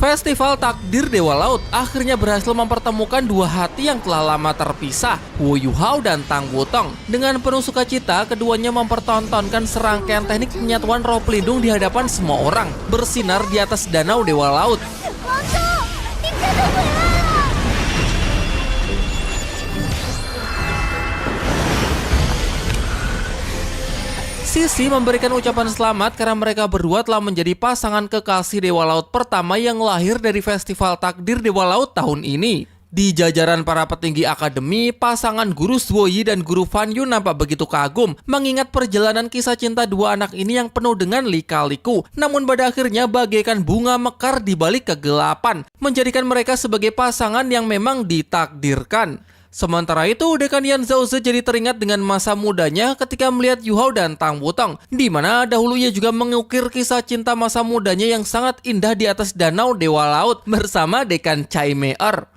Festival Takdir Dewa Laut akhirnya berhasil mempertemukan dua hati yang telah lama terpisah, Wu Yuhao dan Tang Wutong. Dengan penuh sukacita, keduanya mempertontonkan serangkaian teknik penyatuan roh pelindung di hadapan semua orang, bersinar di atas danau Dewa Laut. Sisi memberikan ucapan selamat karena mereka berdua telah menjadi pasangan kekasih Dewa Laut pertama yang lahir dari Festival Takdir Dewa Laut tahun ini. Di jajaran para petinggi akademi, pasangan Guru Zuoyi dan Guru Fan Yun nampak begitu kagum mengingat perjalanan kisah cinta dua anak ini yang penuh dengan lika-liku. Namun pada akhirnya bagaikan bunga mekar di balik kegelapan, menjadikan mereka sebagai pasangan yang memang ditakdirkan. Sementara itu, Dekan Yan Zhaoze jadi teringat dengan masa mudanya ketika melihat Yuhao dan Tang Wutong, di mana dahulu ia juga mengukir kisah cinta masa mudanya yang sangat indah di atas danau Dewa Laut bersama Dekan Chai Mei-er.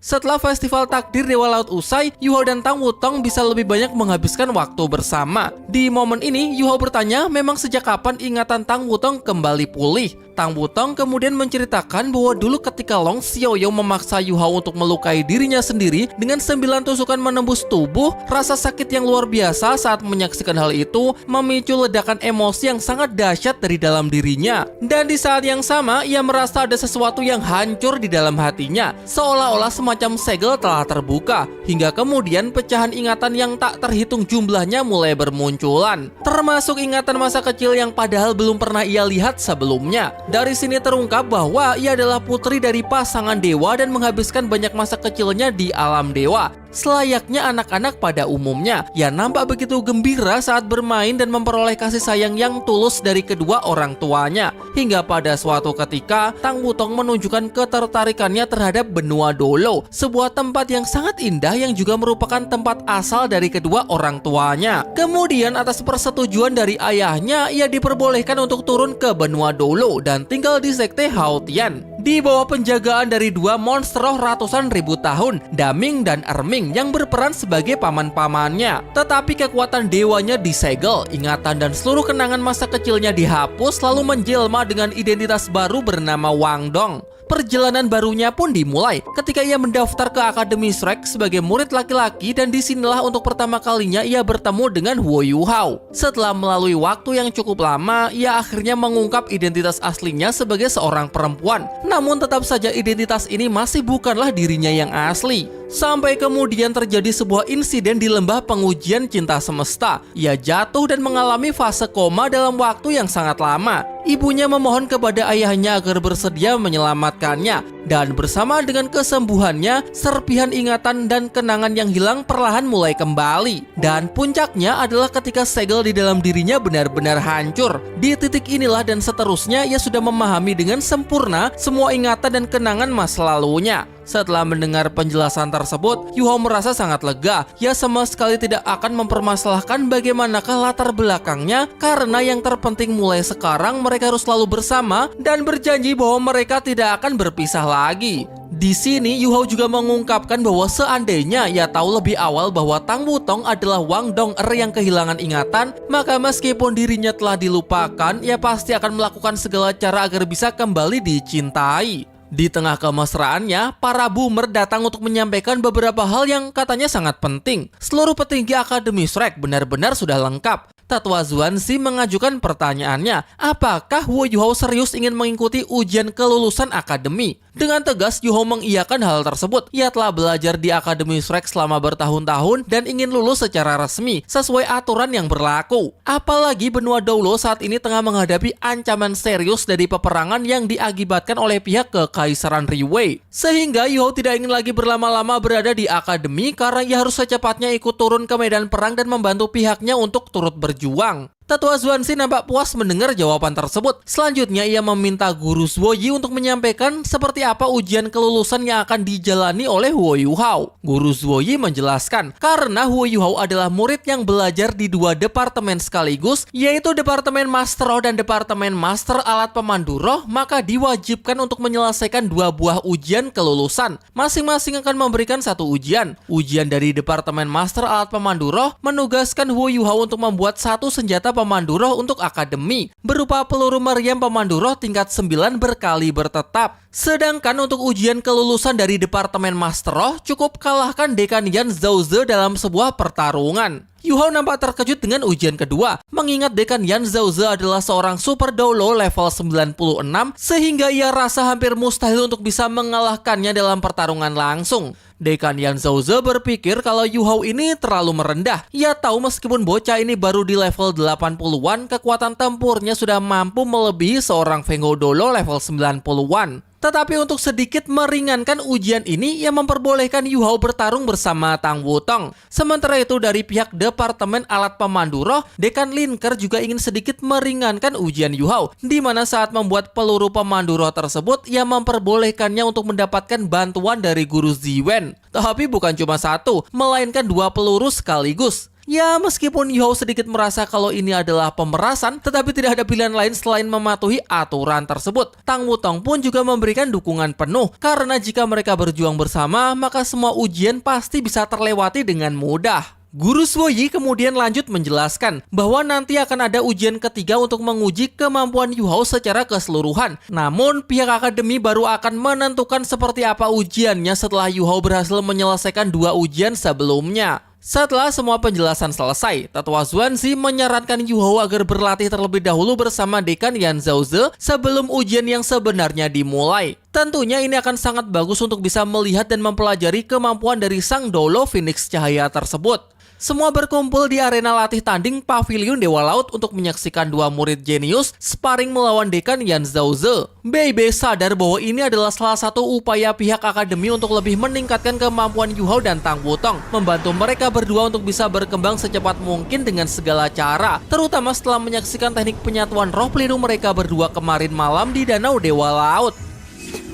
Setelah Festival Takdir Dewa Laut usai, Yuhao dan Tang Wutong bisa lebih banyak menghabiskan waktu bersama. Di momen ini, Yuhao bertanya memang sejak kapan ingatan Tang Wutong kembali pulih. Tang Wutong kemudian menceritakan bahwa dulu ketika Long Xiaoyou memaksa Yuhao untuk melukai dirinya sendiri dengan 9 tusukan menembus tubuh, rasa sakit yang luar biasa saat menyaksikan hal itu memicu ledakan emosi yang sangat dahsyat dari dalam dirinya. Dan di saat yang sama, ia merasa ada sesuatu yang hancur di dalam hatinya, seolah-olah semacam segel telah terbuka, hingga kemudian pecahan ingatan yang tak terhitung jumlahnya mulai bermunculan, termasuk ingatan masa kecil yang padahal belum pernah ia lihat sebelumnya. Dari sini terungkap bahwa ia adalah putri dari pasangan dewa dan menghabiskan banyak masa kecilnya di alam dewa. Selayaknya anak-anak pada umumnya, ia nampak begitu gembira saat bermain dan memperoleh kasih sayang yang tulus dari kedua orang tuanya. Hingga pada suatu ketika, Tang Wutong menunjukkan ketertarikannya terhadap benua Dolo, sebuah tempat yang sangat indah yang juga merupakan tempat asal dari kedua orang tuanya. Kemudian atas persetujuan dari ayahnya, ia diperbolehkan untuk turun ke benua Dolo dan tinggal di sekte Haotian, di bawah penjagaan dari dua monster roh ratusan ribu tahun, Daming dan Erming, yang berperan sebagai paman-pamannya. Tetapi kekuatan dewanya disegel, ingatan dan seluruh kenangan masa kecilnya dihapus, lalu menjelma dengan identitas baru bernama Wang Dong. Perjalanan barunya pun dimulai ketika ia mendaftar ke Akademi Shrek sebagai murid laki-laki, dan disinilah untuk pertama kalinya ia bertemu dengan Wu Yuhao. Setelah melalui waktu yang cukup lama, ia akhirnya mengungkap identitas aslinya sebagai seorang perempuan. Namun tetap saja identitas ini masih bukanlah dirinya yang asli. Sampai kemudian terjadi sebuah insiden di lembah pengujian cinta semesta. Ia jatuh dan mengalami fase koma dalam waktu yang sangat lama. Ibunya memohon kepada ayahnya agar bersedia menyelamatkannya. Dan bersama dengan kesembuhannya, serpihan ingatan dan kenangan yang hilang perlahan mulai kembali. Dan puncaknya adalah ketika segel di dalam dirinya benar-benar hancur. Di titik inilah dan seterusnya ia sudah memahami dengan sempurna semua ingatan dan kenangan masa lalunya. Setelah mendengar penjelasan tersebut, Yuhao merasa sangat lega. Ia sama sekali tidak akan mempermasalahkan bagaimanakah latar belakangnya, karena yang terpenting mulai sekarang mereka harus selalu bersama dan berjanji bahwa mereka tidak akan berpisah lagi. Di sini Yuhao juga mengungkapkan bahwa seandainya ia tahu lebih awal bahwa Tang Wutong adalah Wang Dong-er yang kehilangan ingatan, maka meskipun dirinya telah dilupakan, ia pasti akan melakukan segala cara agar bisa kembali dicintai. Di tengah kemesraannya, para boomer datang untuk menyampaikan beberapa hal yang katanya sangat penting. Seluruh petinggi Akademi Shrek benar-benar sudah lengkap. Tatwa Zuanzi mengajukan pertanyaannya, apakah Wu Yuhao serius ingin mengikuti ujian kelulusan akademi? Dengan tegas, Yuhao mengiyakan hal tersebut. Ia telah belajar di Akademi Shrek selama bertahun-tahun dan ingin lulus secara resmi, sesuai aturan yang berlaku. Apalagi benua Dolo saat ini tengah menghadapi ancaman serius dari peperangan yang diakibatkan oleh pihak Kekaisaran Riwei. Sehingga Yuhao tidak ingin lagi berlama-lama berada di akademi karena ia harus secepatnya ikut turun ke medan perang dan membantu pihaknya untuk turut berjuang. Tatwa Zuanzi nampak puas mendengar jawaban tersebut. Selanjutnya ia meminta Guru Zuoyi untuk menyampaikan seperti apa ujian kelulusan yang akan dijalani oleh Wu Yuhao. Guru Zuoyi menjelaskan, karena Wu Yuhao adalah murid yang belajar di dua departemen sekaligus, yaitu Departemen Master Roh dan Departemen Master Alat Pemandu Roh, maka diwajibkan untuk menyelesaikan dua buah ujian kelulusan. Masing-masing akan memberikan satu ujian. Ujian dari Departemen Master Alat Pemandu Roh menugaskan Wu Yuhao untuk membuat satu senjata pemandu roh untuk akademi, berupa peluru meriam pemandu roh tingkat 9 berkaliber tetap. Sedangkan untuk ujian kelulusan dari Departemen Master Roh, cukup kalahkan Dekan Yan Zhaoze dalam sebuah pertarungan. Yu Hao nampak terkejut dengan ujian kedua, mengingat Dekan Yan Zhaoze adalah seorang super doolo level 96, sehingga ia rasa hampir mustahil untuk bisa mengalahkannya dalam pertarungan langsung. Dekan Yan Zhaoze berpikir kalau Yu Hao ini terlalu merendah. Ia tahu meskipun bocah ini baru di level 80-an, kekuatan tempurnya sudah mampu melebihi seorang Feng Hou Doolo level 90-an. Tetapi untuk sedikit meringankan ujian ini, ia memperbolehkan Yu Hao bertarung bersama Tang Wutong. Sementara itu dari pihak Departemen Alat Pemandu Roh, Dekan Lin Ke juga ingin sedikit meringankan ujian Yu Hao, di mana saat membuat peluru pemandu roh tersebut, ia memperbolehkannya untuk mendapatkan bantuan dari Guru Ziwen. Tapi bukan cuma satu, melainkan 2 peluru sekaligus. Ya, meskipun Yu Hao sedikit merasa kalau ini adalah pemerasan, tetapi tidak ada pilihan lain selain mematuhi aturan tersebut. Tang Wutong pun juga memberikan dukungan penuh, karena jika mereka berjuang bersama, maka semua ujian pasti bisa terlewati dengan mudah. Guru Suo Yi kemudian lanjut menjelaskan bahwa nanti akan ada ujian ketiga untuk menguji kemampuan Yu Hao secara keseluruhan. Namun, pihak akademi baru akan menentukan seperti apa ujiannya setelah Yu Hao berhasil menyelesaikan 2 ujian sebelumnya. Setelah semua penjelasan selesai, Tetua Xuanzi menyarankan Yu Hao agar berlatih terlebih dahulu bersama Dekan Yan Zhaoze sebelum ujian yang sebenarnya dimulai. Tentunya ini akan sangat bagus untuk bisa melihat dan mempelajari kemampuan dari sang Doolo Phoenix Cahaya tersebut. Semua berkumpul di arena latih tanding Pavilion Dewa Laut untuk menyaksikan 2 murid jenius sparring melawan Dekan Yan Zhaoze. Bei sadar bahwa ini adalah salah satu upaya pihak akademi untuk lebih meningkatkan kemampuan Yu Hao dan Tang Wutong, membantu mereka berdua untuk bisa berkembang secepat mungkin dengan segala cara, terutama setelah menyaksikan teknik penyatuan roh pelindung mereka berdua kemarin malam di Danau Dewa Laut.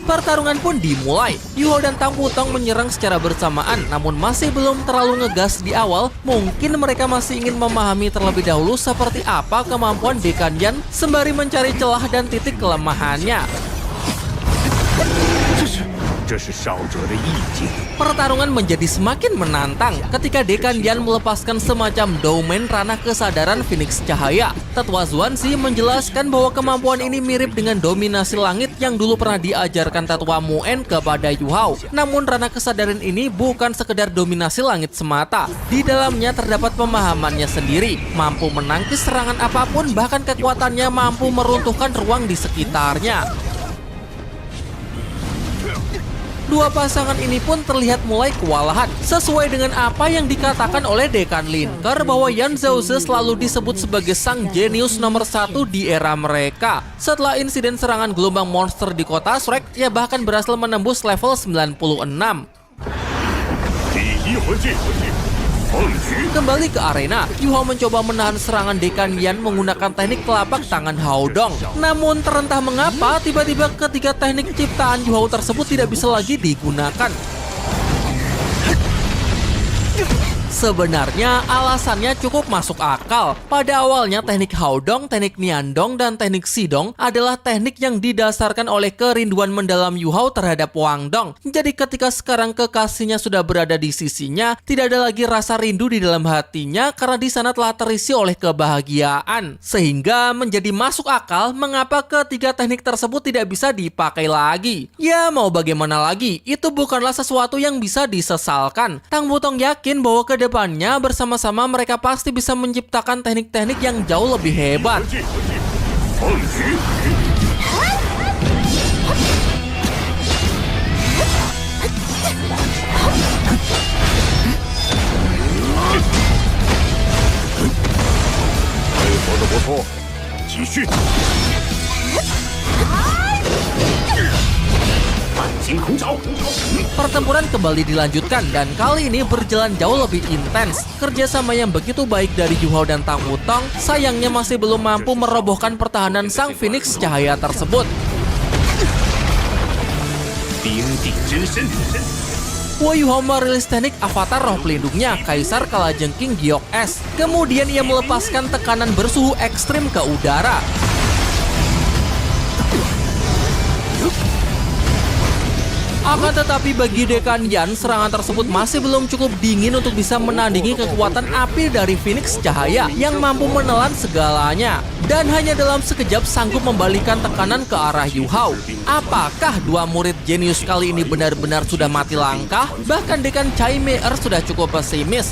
Pertarungan pun dimulai. Yu Hao dan Tang Wutong menyerang secara bersamaan, namun masih belum terlalu ngegas di awal. Mungkin mereka masih ingin memahami terlebih dahulu seperti apa kemampuan Dekan Yan sembari mencari celah dan titik kelemahannya. Pertarungan menjadi semakin menantang ketika Dekan Yan melepaskan semacam domain ranah kesadaran Phoenix Cahaya. Tetua Xuanzi menjelaskan bahwa kemampuan ini mirip dengan dominasi langit yang dulu pernah diajarkan Tetua Muen kepada Yu Hao. Namun ranah kesadaran ini bukan sekedar dominasi langit semata. Di dalamnya terdapat pemahamannya sendiri, mampu menangkis serangan apapun, bahkan kekuatannya mampu meruntuhkan ruang di sekitarnya. 2 pasangan ini pun terlihat mulai kewalahan, sesuai dengan apa yang dikatakan oleh Dekan Lin Ke bahwa Yan Zhaoze selalu disebut sebagai sang jenius nomor 1 di era mereka. Setelah insiden serangan gelombang monster di kota Shrek, ia bahkan berhasil menembus level 96. Kembali ke arena, Yu Hao mencoba menahan serangan Dekan Yan menggunakan teknik telapak tangan Hao Dong. Namun terentah mengapa tiba-tiba ketiga teknik ciptaan Yu Hao tersebut tidak bisa lagi digunakan. Sebenarnya alasannya cukup masuk akal. Pada awalnya teknik Hao Dong, teknik Nian Dong, dan teknik Si Dong adalah teknik yang didasarkan oleh kerinduan mendalam Yu Hao terhadap Wang Dong. Jadi ketika sekarang kekasihnya sudah berada di sisinya, tidak ada lagi rasa rindu di dalam hatinya karena di sana telah terisi oleh kebahagiaan. Sehingga menjadi masuk akal mengapa ketiga teknik tersebut tidak bisa dipakai lagi. Ya mau bagaimana lagi, itu bukanlah sesuatu yang bisa disesalkan. Tang Wutong yakin bahwa kedepannya bersama-sama mereka pasti bisa menciptakan teknik-teknik yang jauh lebih hebat. Pertempuran kembali dilanjutkan dan kali ini berjalan jauh lebih intens. Kerjasama yang begitu baik dari Yu Hao dan Tang Wutong sayangnya masih belum mampu merobohkan pertahanan sang Phoenix Cahaya tersebut. Wo Yu Hao merilis teknik avatar roh pelindungnya, Kaisar Kalajengking Giok S. Kemudian ia melepaskan tekanan bersuhu ekstrim ke udara. Akan tetapi bagi Dekan Yan, serangan tersebut masih belum cukup dingin untuk bisa menandingi kekuatan api dari Phoenix Cahaya yang mampu menelan segalanya. Dan hanya dalam sekejap sanggup membalikan tekanan ke arah Yu Hao. Apakah dua murid jenius kali ini benar-benar sudah mati langkah? Bahkan Dekan Chai Mei sudah cukup pesimis.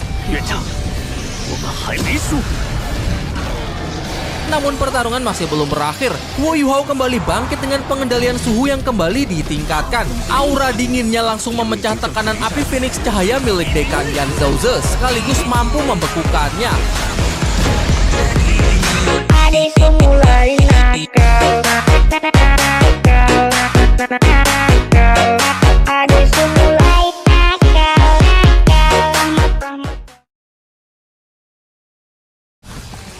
Namun pertarungan masih belum berakhir. Wo Yu Hao kembali bangkit dengan pengendalian suhu yang kembali ditingkatkan. Aura dinginnya langsung memecah tekanan api Phoenix Cahaya milik Dekan Yan Zhouze, sekaligus mampu membekukannya.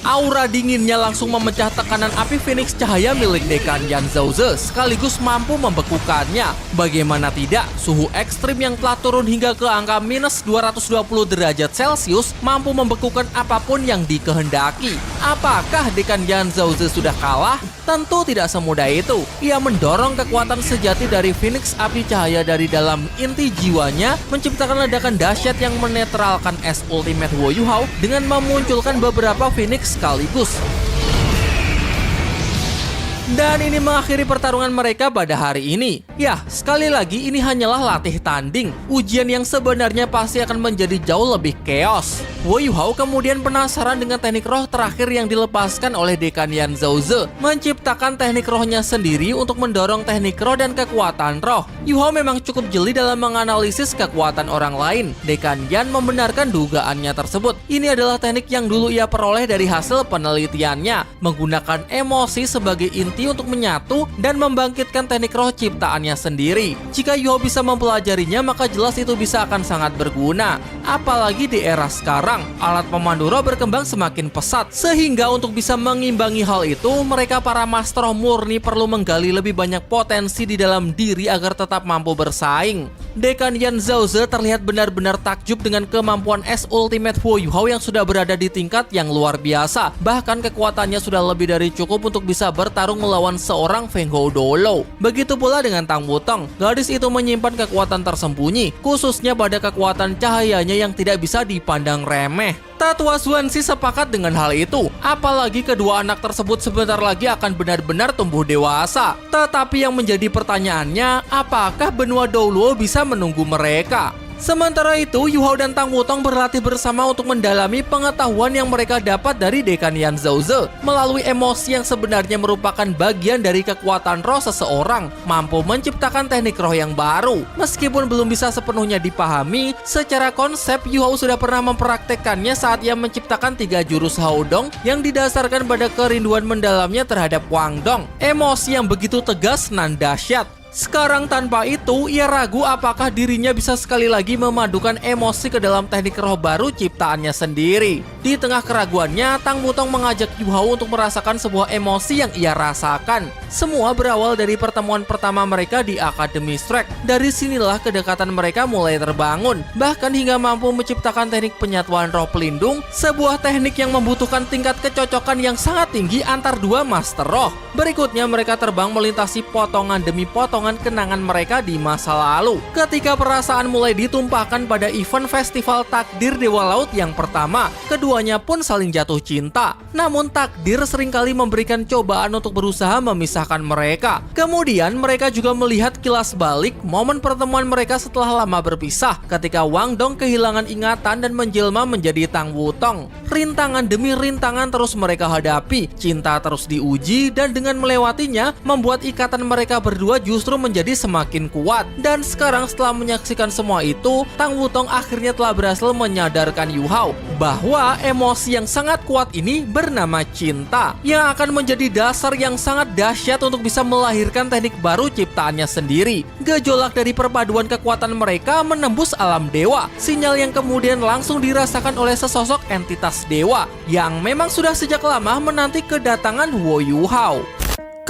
Aura dinginnya langsung memecah tekanan api Phoenix Cahaya milik Dekan Yan Zhouze, sekaligus mampu membekukannya. Bagaimana tidak, suhu ekstrim yang telah turun hingga ke angka minus 220 derajat Celcius mampu membekukan apapun yang dikehendaki. Apakah Dekan Yan Zhouze sudah kalah? Tentu tidak semudah itu. Ia mendorong kekuatan sejati dari Phoenix Api Cahaya dari dalam inti jiwanya, menciptakan ledakan dahsyat yang menetralkan es ultimate Wo Yu Hao dengan memunculkan beberapa Phoenix sekaligus. Dan ini mengakhiri pertarungan mereka pada hari ini. Ya, sekali lagi ini hanyalah latih tanding. Ujian yang sebenarnya pasti akan menjadi jauh lebih chaos. Wo Yu Hao kemudian penasaran dengan teknik roh terakhir yang dilepaskan oleh Dekan Yan Zhouze, menciptakan teknik rohnya sendiri untuk mendorong teknik roh dan kekuatan roh. Yu Hao memang cukup jeli dalam menganalisis kekuatan orang lain. Dekan Yan membenarkan dugaannya tersebut. Ini adalah teknik yang dulu ia peroleh dari hasil penelitiannya, menggunakan emosi sebagai inti untuk menyatu dan membangkitkan teknik roh ciptaannya sendiri. Jika Yu Hao bisa mempelajarinya, maka jelas itu bisa akan sangat berguna. Apalagi di era sekarang, alat pemandu roh berkembang semakin pesat, sehingga untuk bisa mengimbangi hal itu, mereka para master roh murni perlu menggali lebih banyak potensi di dalam diri agar tetap mampu bersaing. Dekan Yan Zhouze terlihat benar-benar takjub dengan kemampuan es ultimate Wo Yu Hao yang sudah berada di tingkat yang luar biasa. Bahkan kekuatannya sudah lebih dari cukup untuk bisa bertarung melawan seorang Feng Hou Dolo. Begitu pula dengan Tang Wutong. Gadis itu menyimpan kekuatan tersembunyi, khususnya pada kekuatan cahayanya yang tidak bisa dipandang remeh. Tetua Xuanxi sepakat dengan hal itu, apalagi kedua anak tersebut sebentar lagi akan benar-benar tumbuh dewasa. Tetapi yang menjadi pertanyaannya, apakah benua Douluo bisa menunggu mereka? Sementara itu, Yu Hao dan Tang Wutong berlatih bersama untuk mendalami pengetahuan yang mereka dapat dari Dekan Yan Zhouze melalui emosi yang sebenarnya merupakan bagian dari kekuatan roh seseorang, mampu menciptakan teknik roh yang baru. Meskipun belum bisa sepenuhnya dipahami, secara konsep Yu Hao sudah pernah mempraktekkannya saat ia menciptakan 3 jurus Hao Dong yang didasarkan pada kerinduan mendalamnya terhadap Wang Dong. Emosi yang begitu tegas nan dahsyat. Sekarang tanpa itu, ia ragu apakah dirinya bisa sekali lagi memadukan emosi ke dalam teknik roh baru ciptaannya sendiri. Di tengah keraguannya, Tang Wutong mengajak Yu Hao untuk merasakan sebuah emosi yang ia rasakan. Semua berawal dari pertemuan pertama mereka di Akademi Shrek. Dari sinilah kedekatan mereka mulai terbangun, bahkan hingga mampu menciptakan teknik penyatuan roh pelindung, sebuah teknik yang membutuhkan tingkat kecocokan yang sangat tinggi antar dua master roh. Berikutnya mereka terbang melintasi potongan demi potongan kenangan mereka di masa lalu. Ketika perasaan mulai ditumpahkan pada event festival takdir Dewa Laut yang pertama, keduanya pun saling jatuh cinta. Namun takdir seringkali memberikan cobaan untuk berusaha memisahkan mereka. Kemudian mereka juga melihat kilas balik momen pertemuan mereka setelah lama berpisah, ketika Wang Dong kehilangan ingatan dan menjelma menjadi Tang Wutong. Rintangan demi rintangan terus mereka hadapi, cinta terus diuji, dan dengan melewatinya membuat ikatan mereka berdua justru menjadi semakin kuat. Dan sekarang setelah menyaksikan semua itu, Tang Wutong akhirnya telah berhasil menyadarkan Yu Hao bahwa emosi yang sangat kuat ini bernama cinta, yang akan menjadi dasar yang sangat dahsyat untuk bisa melahirkan teknik baru ciptaannya sendiri. Gejolak dari perpaduan kekuatan mereka menembus alam dewa, sinyal yang kemudian langsung dirasakan oleh sesosok entitas dewa yang memang sudah sejak lama menanti kedatangan Wo Yu Hao.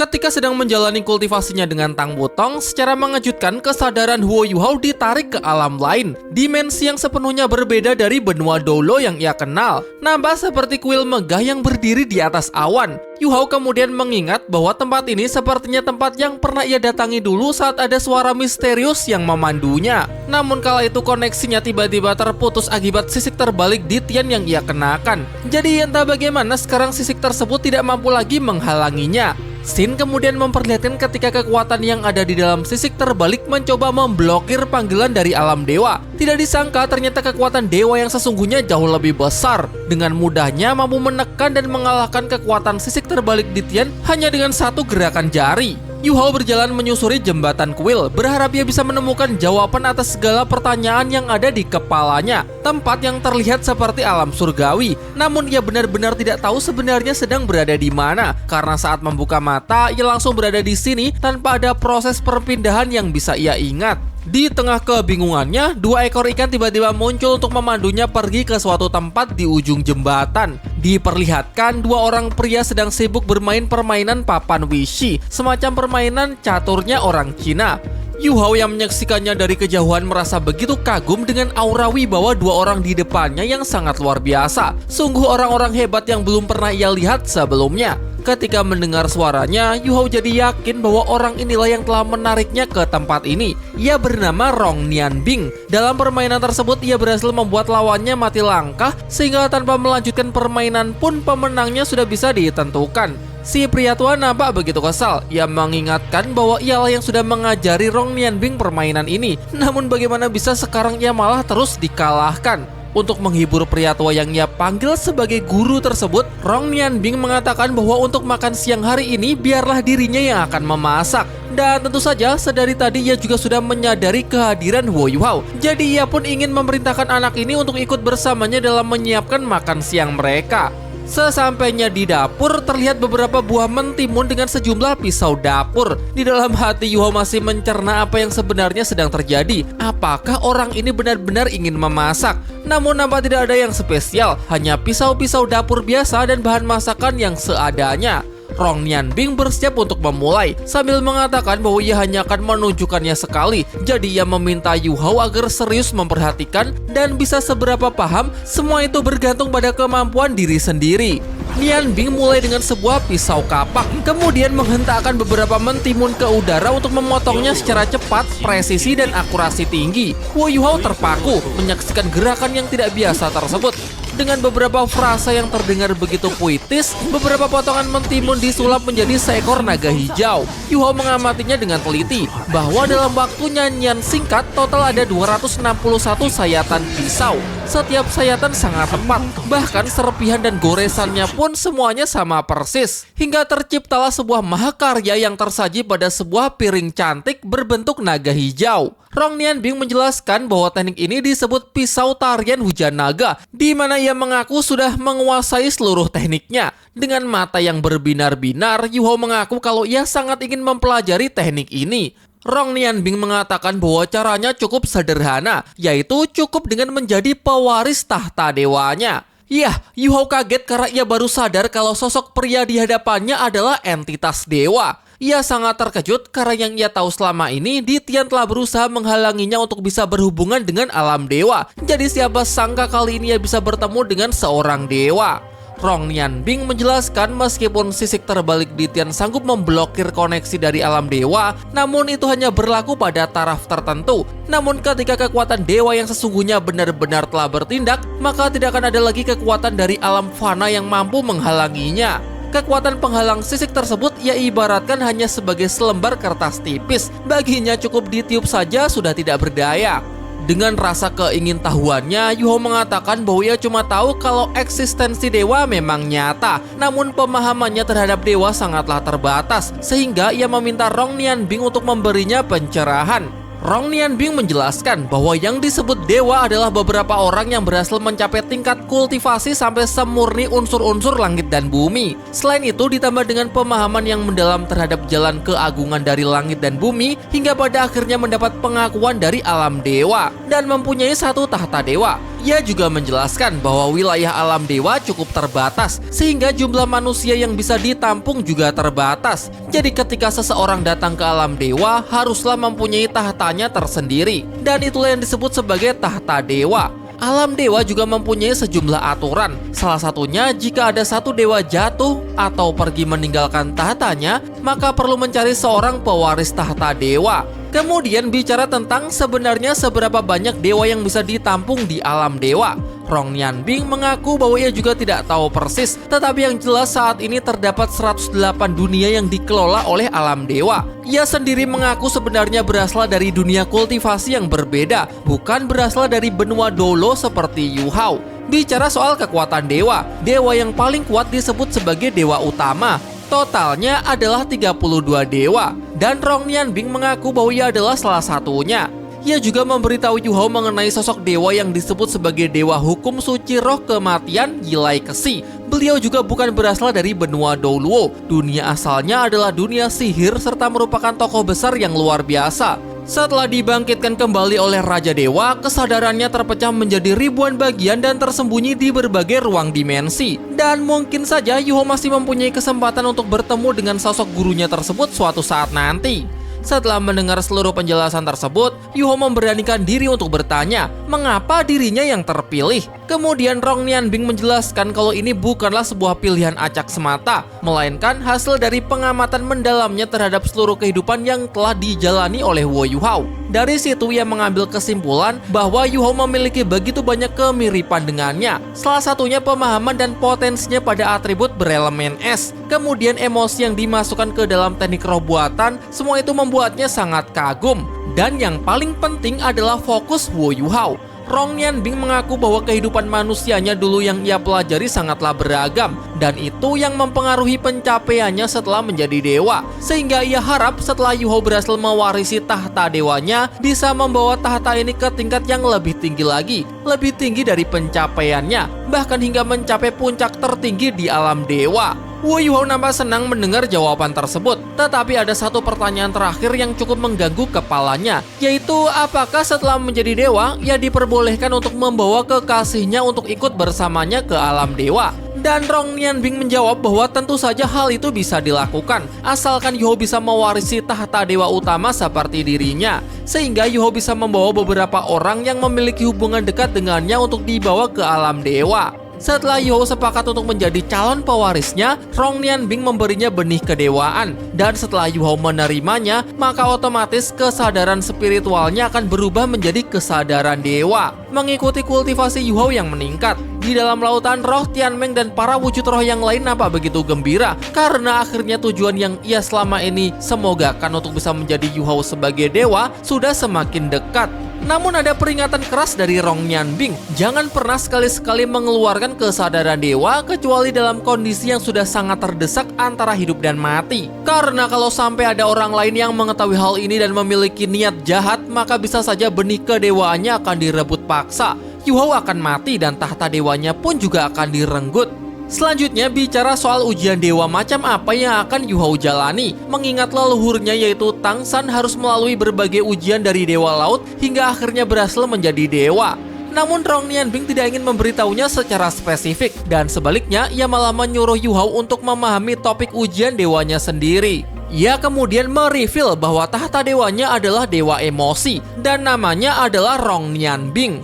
Ketika sedang menjalani kultivasinya dengan Tang Wutong, secara mengejutkan kesadaran Huo Yuhao ditarik ke alam lain, dimensi yang sepenuhnya berbeda dari benua Dolo yang ia kenal, nampak seperti kuil megah yang berdiri di atas awan. Yuhao kemudian mengingat bahwa tempat ini sepertinya tempat yang pernah ia datangi dulu saat ada suara misterius yang memandunya. Namun kala itu koneksinya tiba-tiba terputus akibat sisik terbalik di tian yang ia kenakan. Jadi entah bagaimana sekarang sisik tersebut tidak mampu lagi menghalanginya. Sin kemudian memperlihatkan ketika kekuatan yang ada di dalam sisik terbalik mencoba memblokir panggilan dari alam dewa. Tidak disangka ternyata kekuatan dewa yang sesungguhnya jauh lebih besar. Dengan mudahnya mampu menekan dan mengalahkan kekuatan sisik terbalik di Tian hanya dengan satu gerakan jari. Yuhao berjalan menyusuri jembatan kuil, berharap ia bisa menemukan jawaban atas segala pertanyaan yang ada di kepalanya. Tempat yang terlihat seperti alam surgawi, namun ia benar-benar tidak tahu sebenarnya sedang berada di mana. Karena saat membuka mata, ia langsung berada di sini tanpa ada proses perpindahan yang bisa ia ingat. Di tengah kebingungannya, dua ekor ikan tiba-tiba muncul untuk memandunya pergi ke suatu tempat di ujung jembatan. Diperlihatkan dua orang pria sedang sibuk bermain permainan papan wishi, semacam permainan caturnya orang Cina. Yuhao yang menyaksikannya dari kejauhan merasa begitu kagum dengan aura wibawa dua orang di depannya yang sangat luar biasa. Sungguh orang-orang hebat yang belum pernah ia lihat sebelumnya. Ketika mendengar suaranya, Yuhao jadi yakin bahwa orang inilah yang telah menariknya ke tempat ini. Ia bernama Rong Nianbing. Dalam permainan tersebut, ia berhasil membuat lawannya mati langkah, sehingga tanpa melanjutkan permainan pun pemenangnya sudah bisa ditentukan. Si pria tua nampak begitu kesal. Ia mengingatkan bahwa ialah yang sudah mengajari Rong Nianbing permainan ini. Namun bagaimana bisa sekarang ia malah terus dikalahkan? Untuk menghibur pria tua yang ia panggil sebagai guru tersebut, Rong Nianbing mengatakan bahwa untuk makan siang hari ini biarlah dirinya yang akan memasak. Dan tentu saja sedari tadi ia juga sudah menyadari kehadiran Huo Yuhao. Jadi ia pun ingin memerintahkan anak ini untuk ikut bersamanya dalam menyiapkan makan siang mereka. Sesampainya di dapur, terlihat beberapa buah mentimun dengan sejumlah pisau dapur. Di dalam hati Yuhao masih mencerna apa yang sebenarnya sedang terjadi. Apakah orang ini benar-benar ingin memasak? Namun nampak tidak ada yang spesial, hanya pisau-pisau dapur biasa dan bahan masakan yang seadanya. Rong Nianbing bersiap untuk memulai, sambil mengatakan bahwa ia hanya akan menunjukkannya sekali. Jadi ia meminta Yuhao agar serius memperhatikan dan bisa seberapa paham, semua itu bergantung pada kemampuan diri sendiri. Nianbing mulai dengan sebuah pisau kapak, kemudian menghentakkan beberapa mentimun ke udara untuk memotongnya secara cepat, presisi, dan akurasi tinggi. Huo Yuhao terpaku menyaksikan gerakan yang tidak biasa tersebut. Dengan beberapa frasa yang terdengar begitu puitis, beberapa potongan mentimun disulap menjadi seekor naga hijau. Yuhao mengamatinya dengan teliti, bahwa dalam waktu nyanyian singkat total ada 261 sayatan pisau. Setiap sayatan sangat tepat, bahkan serpihan dan goresannya pun semuanya sama persis. Hingga terciptalah sebuah mahakarya yang tersaji pada sebuah piring cantik berbentuk naga hijau. Rong Nianbing menjelaskan bahwa teknik ini disebut pisau tarian hujan naga, di mana ia mengaku sudah menguasai seluruh tekniknya. Dengan mata yang berbinar-binar, Yuhao mengaku kalau ia sangat ingin mempelajari teknik ini. Rong Nianbing mengatakan bahwa caranya cukup sederhana, yaitu cukup dengan menjadi pewaris tahta dewanya. Yah, Yuhao kaget karena ia baru sadar kalau sosok pria di hadapannya adalah entitas dewa. Ia sangat terkejut karena yang ia tahu selama ini, Tian telah berusaha menghalanginya untuk bisa berhubungan dengan alam dewa. Jadi siapa sangka kali ini ia bisa bertemu dengan seorang dewa. Rong Nianbing menjelaskan meskipun sisik terbalik Tian sanggup memblokir koneksi dari alam dewa, namun itu hanya berlaku pada taraf tertentu. Namun ketika kekuatan dewa yang sesungguhnya benar-benar telah bertindak, maka tidak akan ada lagi kekuatan dari alam fana yang mampu menghalanginya. Kekuatan penghalang sisik tersebut ia ibaratkan hanya sebagai selembar kertas tipis. Baginya cukup ditiup saja sudah tidak berdaya. Dengan rasa keingintahuannya, Yuhao mengatakan bahwa ia cuma tahu kalau eksistensi dewa memang nyata. Namun pemahamannya terhadap dewa sangatlah terbatas, sehingga ia meminta Rong Nianbing untuk memberinya pencerahan. Rong Nianbing menjelaskan bahwa yang disebut dewa adalah beberapa orang yang berhasil mencapai tingkat kultivasi sampai semurni unsur-unsur langit dan bumi. Selain itu ditambah dengan pemahaman yang mendalam terhadap jalan keagungan dari langit dan bumi, hingga pada akhirnya mendapat pengakuan dari alam dewa dan mempunyai satu tahta dewa. Ia juga menjelaskan bahwa wilayah alam dewa cukup terbatas, sehingga jumlah manusia yang bisa ditampung juga terbatas. Jadi ketika seseorang datang ke alam dewa, haruslah mempunyai tahtanya tersendiri. Dan itulah yang disebut sebagai tahta dewa. Alam dewa juga mempunyai sejumlah aturan. Salah satunya, jika ada satu dewa jatuh atau pergi meninggalkan tahtanya, maka perlu mencari seorang pewaris tahta dewa. Kemudian bicara tentang sebenarnya seberapa banyak dewa yang bisa ditampung di alam dewa. Rong Nianbing mengaku bahwa ia juga tidak tahu persis, tetapi yang jelas saat ini terdapat 108 dunia yang dikelola oleh alam dewa. Ia sendiri mengaku sebenarnya berasal dari dunia kultivasi yang berbeda, bukan berasal dari benua Dolo seperti Yu Hao. Bicara soal kekuatan dewa, dewa yang paling kuat disebut sebagai dewa utama. Totalnya adalah 32 dewa, dan Rong Nianbing mengaku bahwa ia adalah salah satunya. Ia juga memberitahu Yu Hao mengenai sosok dewa yang disebut sebagai dewa hukum suci roh kematian Yilai Kesi. Beliau juga bukan berasal dari benua Doluo. Dunia asalnya adalah dunia sihir serta merupakan tokoh besar yang luar biasa. Setelah dibangkitkan kembali oleh Raja Dewa, kesadarannya terpecah menjadi ribuan bagian dan tersembunyi di berbagai ruang dimensi. Dan mungkin saja Yu Hao masih mempunyai kesempatan untuk bertemu dengan sosok gurunya tersebut suatu saat nanti. Setelah mendengar seluruh penjelasan tersebut, Yu Hao memberanikan diri untuk bertanya, mengapa dirinya yang terpilih? Kemudian Rong Nianbing menjelaskan kalau ini bukanlah sebuah pilihan acak semata, melainkan hasil dari pengamatan mendalamnya terhadap seluruh kehidupan yang telah dijalani oleh Wo Yu Hao. Dari situ ia mengambil kesimpulan bahwa Yu Hao memiliki begitu banyak kemiripan dengannya. Salah satunya pemahaman dan potensinya pada atribut berelemen es. Kemudian emosi yang dimasukkan ke dalam teknik roh buatan, semua itu membuatnya sangat kagum. Dan yang paling penting adalah fokus Wo Yu Hao. Rong Nianbing mengaku bahwa kehidupan manusianya dulu yang ia pelajari sangatlah beragam, dan itu yang mempengaruhi pencapaiannya setelah menjadi dewa. Sehingga ia harap setelah Yu Hao berhasil mewarisi tahta dewanya, bisa membawa tahta ini ke tingkat yang lebih tinggi lagi, lebih tinggi dari pencapaiannya, bahkan hingga mencapai puncak tertinggi di alam dewa. Wo Yu Hao nampak senang mendengar jawaban tersebut, tetapi ada satu pertanyaan terakhir yang cukup mengganggu kepalanya, yaitu apakah setelah menjadi dewa, ia diperbolehkan untuk membawa kekasihnya untuk ikut bersamanya ke alam dewa. Dan Rong Nianbing menjawab bahwa tentu saja hal itu bisa dilakukan, asalkan Yu Hao bisa mewarisi tahta dewa utama seperti dirinya, sehingga Yu Hao bisa membawa beberapa orang yang memiliki hubungan dekat dengannya untuk dibawa ke alam dewa. Setelah Yu Hao sepakat untuk menjadi calon pewarisnya, Rong Nianbing memberinya benih kedewaan. Dan setelah Yu Hao menerimanya, maka otomatis kesadaran spiritualnya akan berubah menjadi kesadaran dewa, mengikuti kultivasi Yu Hao yang meningkat. Di dalam lautan roh, Tianmeng dan para wujud roh yang lain nampak begitu gembira, karena akhirnya tujuan yang ia selama ini semogakan untuk bisa menjadi Yu Hao sebagai dewa sudah semakin dekat. Namun ada peringatan keras dari Rong Nianbing, jangan pernah sekali-sekali mengeluarkan kesadaran dewa kecuali dalam kondisi yang sudah sangat terdesak antara hidup dan mati. Karena kalau sampai ada orang lain yang mengetahui hal ini dan memiliki niat jahat, maka bisa saja benih kedewaannya akan direbut paksa. Yu Hao akan mati dan tahta dewanya pun juga akan direnggut. Selanjutnya bicara soal ujian dewa macam apa yang akan Yu Hao jalani. Mengingat leluhurnya yaitu Tang San harus melalui berbagai ujian dari dewa laut hingga akhirnya berhasil menjadi dewa. Namun Rong Nianbing tidak ingin memberitahunya secara spesifik, dan sebaliknya ia malah menyuruh Yu Hao untuk memahami topik ujian dewanya sendiri. Ia kemudian mereveal bahwa tahta dewanya adalah dewa emosi dan namanya adalah Rong Nianbing.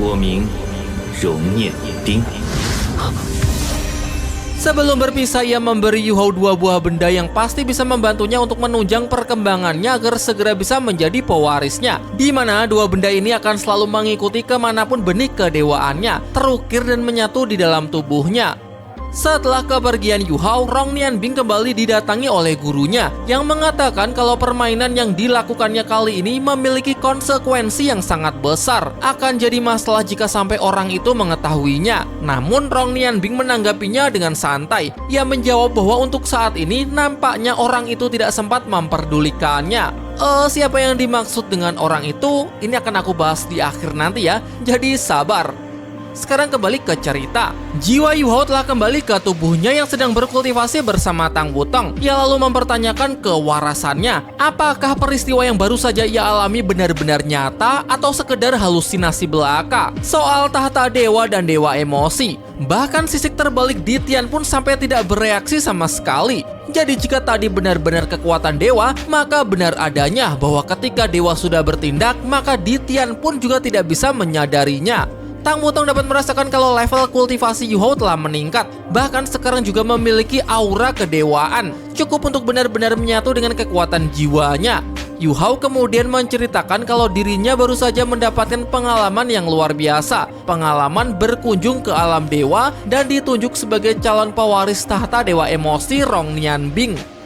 我名荣念丁。 Sebelum berpisah, ia memberi Yu Hao 2 buah benda yang pasti bisa membantunya untuk menunjang perkembangannya agar segera bisa menjadi pewarisnya. Di mana 2 benda ini akan selalu mengikuti kemanapun benih kedewaannya, terukir dan menyatu di dalam tubuhnya. Setelah kepergian Yu Hao, Rong Nianbing kembali didatangi oleh gurunya yang mengatakan kalau permainan yang dilakukannya kali ini memiliki konsekuensi yang sangat besar. Akan jadi masalah jika sampai orang itu mengetahuinya. Namun Rong Nianbing menanggapinya dengan santai. Ia menjawab bahwa untuk saat ini nampaknya orang itu tidak sempat memperdulikannya. Siapa yang dimaksud dengan orang itu? Ini akan aku bahas di akhir nanti ya. Jadi sabar. Sekarang kembali ke cerita. Jiwa Yu Hao telah kembali ke tubuhnya yang sedang berkultivasi bersama Tang Wutong. Ia lalu mempertanyakan kewarasannya. Apakah peristiwa yang baru saja ia alami benar-benar nyata atau sekedar halusinasi belaka? Soal tahta dewa dan dewa emosi. Bahkan sisik terbalik Di Tian pun sampai tidak bereaksi sama sekali. Jadi jika tadi benar-benar kekuatan dewa, maka benar adanya bahwa ketika dewa sudah bertindak, maka Di Tian pun juga tidak bisa menyadarinya. Tang Wutong dapat merasakan kalau level kultivasi Yu Hao telah meningkat. Bahkan sekarang juga memiliki aura kedewaan. Cukup untuk benar-benar menyatu dengan kekuatan jiwanya. Yu Hao kemudian menceritakan kalau dirinya baru saja mendapatkan pengalaman yang luar biasa. Pengalaman berkunjung ke alam dewa dan ditunjuk sebagai calon pewaris tahta dewa emosi Rong Nianbing.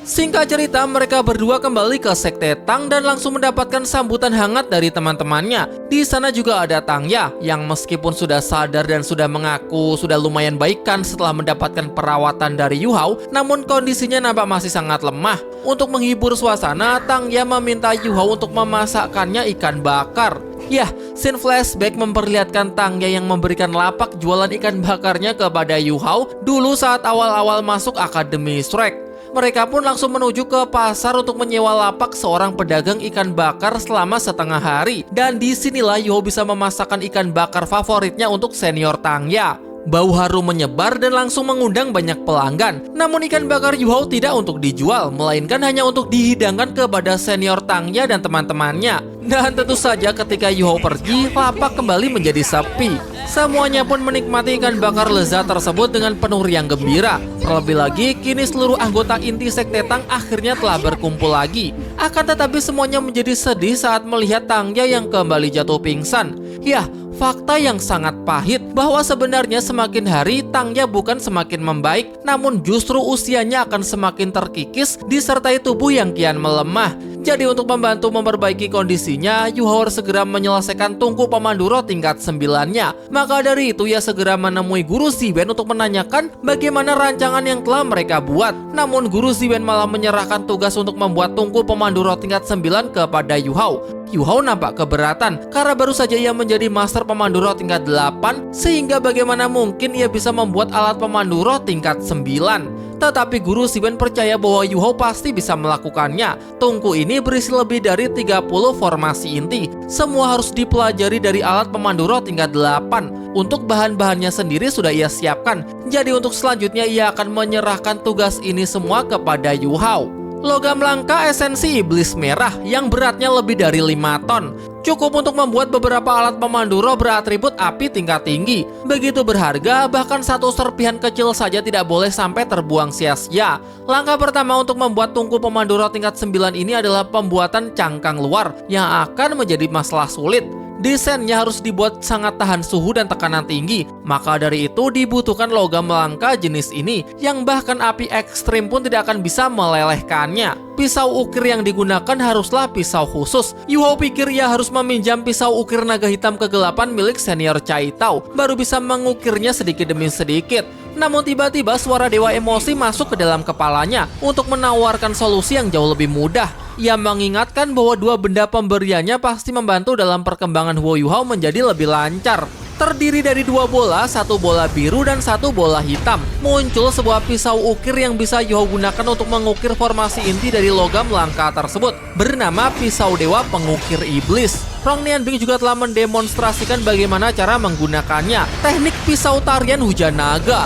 Singkat cerita, mereka berdua kembali ke Sekte Tang dan langsung mendapatkan sambutan hangat dari teman-temannya. Di sana juga ada Tang Ya, yang meskipun sudah sadar dan sudah mengaku sudah lumayan baikan setelah mendapatkan perawatan dari Yu Hao, namun kondisinya nampak masih sangat lemah. Untuk menghibur suasana, Tang Ya meminta Yu Hao untuk memasakkannya ikan bakar. Yah, scene flashback memperlihatkan Tang Ya yang memberikan lapak jualan ikan bakarnya kepada Yu Hao dulu saat awal-awal masuk Akademi Shrek. Mereka pun langsung menuju ke pasar untuk menyewa lapak seorang pedagang ikan bakar selama setengah hari. Dan disinilah Yu Hao bisa memasakkan ikan bakar favoritnya untuk senior Tang Ya. Bau harum menyebar dan langsung mengundang banyak pelanggan. Namun ikan bakar Yu Hao tidak untuk dijual, melainkan hanya untuk dihidangkan kepada senior Tang Ya dan teman-temannya. Dan tentu saja ketika Yu Hao pergi, lapak kembali menjadi sepi. Semuanya pun menikmati ikan bakar lezat tersebut dengan penuh riang gembira. Terlebih lagi, kini seluruh anggota inti Sekte Tang akhirnya telah berkumpul lagi. Akan tetapi semuanya menjadi sedih saat melihat Tang Ya yang kembali jatuh pingsan. Yah, fakta yang sangat pahit bahwa sebenarnya semakin hari Tang Ya bukan semakin membaik, namun justru usianya akan semakin terkikis disertai tubuh yang kian melemah. Jadi untuk membantu memperbaiki kondisinya, Yu Hao harus segera menyelesaikan tungku pemandu roh tingkat 9-nya. Maka dari itu ia segera menemui Guru Ziwen untuk menanyakan bagaimana rancangan yang telah mereka buat. Namun Guru Ziwen malah menyerahkan tugas untuk membuat tungku pemandu roh tingkat 9 kepada Yu Hao. Yu Hao nampak keberatan karena baru saja ia menjadi master pemandu roh tingkat 8, sehingga bagaimana mungkin ia bisa membuat alat pemandu roh tingkat 9. Tetapi Guru Ziwen percaya bahwa Yu Hao pasti bisa melakukannya. Tungku ini berisi lebih dari 30 formasi inti. Semua harus dipelajari dari alat pemandu roh tingkat 8. Untuk bahan-bahannya sendiri sudah ia siapkan. Jadi untuk selanjutnya ia akan menyerahkan tugas ini semua kepada Yu Hao. Logam langka esensi iblis merah yang beratnya lebih dari 5 ton. Cukup untuk membuat beberapa alat pemandu roh beratribut api tingkat tinggi. Begitu berharga, bahkan satu serpihan kecil saja tidak boleh sampai terbuang sia-sia. Langkah pertama untuk membuat tungku pemandu roh tingkat 9 ini adalah pembuatan cangkang luar yang akan menjadi masalah sulit. Desainnya harus dibuat sangat tahan suhu dan tekanan tinggi. Maka dari itu dibutuhkan logam langka jenis ini yang bahkan api ekstrim pun tidak akan bisa melelehkannya. Pisau ukir yang digunakan haruslah pisau khusus. Yu Hao pikir ia harus meminjam pisau ukir naga hitam kegelapan milik senior Cai Tao, baru bisa mengukirnya sedikit demi sedikit. Namun tiba-tiba suara dewa emosi masuk ke dalam kepalanya untuk menawarkan solusi yang jauh lebih mudah. Ia mengingatkan bahwa dua benda pemberiannya pasti membantu dalam perkembangan Huo Yu Hao menjadi lebih lancar. Terdiri dari 2 bola, 1 bola biru dan 1 bola hitam. Muncul sebuah pisau ukir yang bisa Yu Hao gunakan untuk mengukir formasi inti dari logam langka tersebut, bernama pisau dewa pengukir iblis. Rong Nianbing juga telah mendemonstrasikan bagaimana cara menggunakannya, teknik pisau tarian hujan naga.